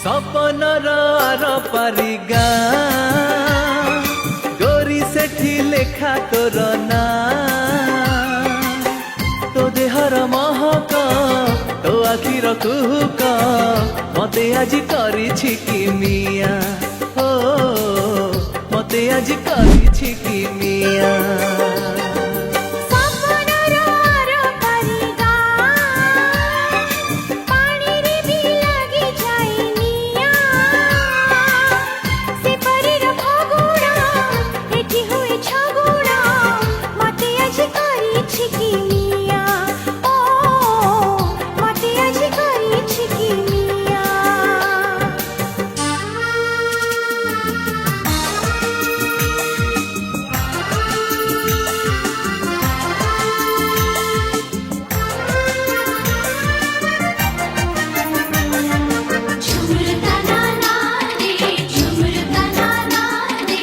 सपनर are पारी गाँ गोरी सेठी लेखा तोर ना तो देहर महक तो आखिर कुहुक मते आज करिछि कि मिया हो मते आज करिछि कि मिया झुमुर तना ना दे